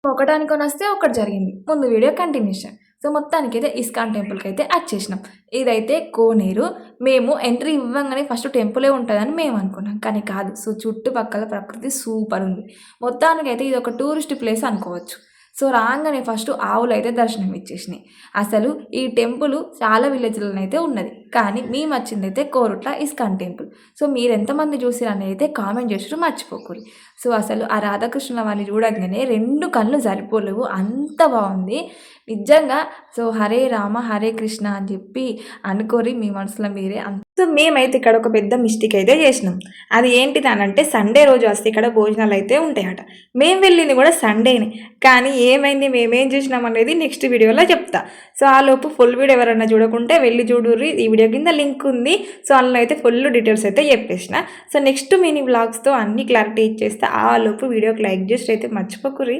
ఒకటానికొని వస్తే ఒకటి జరిగింది. ముందు వీడియో కంటిన్యూషన్. సో, మొత్తానికైతే ఇస్కాన్ టెంపుల్‌కైతే అచ్చేసినాం. ఇదైతే కోనేరు. మేము ఎంట్రీ ఇవ్వంగానే ఫస్ట్ టెంపులే ఉంటదని మేమనుకున్నాం. కానీ కాదు. సో, చుట్టుపక్కల ప్రకృతి సూపరుంది. మొత్తానికైతే ఇదొక టూరిస్ట్ ప్లేస్ అనుకోవచ్చు. సో, రాంగానే ఫస్ట్ ఆవులైతే దర్శనం ఇచ్చేసినాయి. అసలు ఈ టెంపుల్ చాలా విలేజ్‌లోనైతే ఉన్నది. కానీ మేమచ్చిందైతే కోరుట్ల ఇస్కాన్ టెంపుల్. సో, మీరెంతమంది చూసిరనేది అయితే కామెంట్ చేసుడు మర్చిపోకుర్రి. సో, అసలు ఆ రాధాకృష్ణుల వారిని చూడంగానే 2 కళ్ళు సరిపోలేవు. అంత బావుంది. నిజంగా సో, హరే రామ, హరే కృష్ణ అని చెప్పి అనుకోరి మీ మనసులో మీరే. సో, మేమైతే ఇక్కడ ఒక పెద్ద మిస్టేక్ అయితే చేసినాం. అది ఏంటిదనంటే సండే రోజు వస్తే ఇక్కడ భోజనాలైతే ఉంటాయట. మేము వెళ్ళింది కూడా సండేనే. కానీ ఏమైంది, మేమేం చేసినాం అనేది నెక్స్ట్ వీడియోలో చెప్తా. సో, ఆలోపు ఫుల్ వీడియో ఎవరన్నా చూడకుంటే వెళ్ళి చూడుర్రి. ఈ వీడియో కింద లింక్ ఉంది. సో, అందులో అయితే ఫుల్ డీటెయిల్స్ అయితే చెప్పేసిన. సో, నెక్స్ట్ మినీ వ్లాగ్స్తో అన్ని క్లారిటీ ఇచ్చేస్తే ఆలోపు వీడియోకి లైక్ చేసి అయితే మర్చిపోకుర్రి.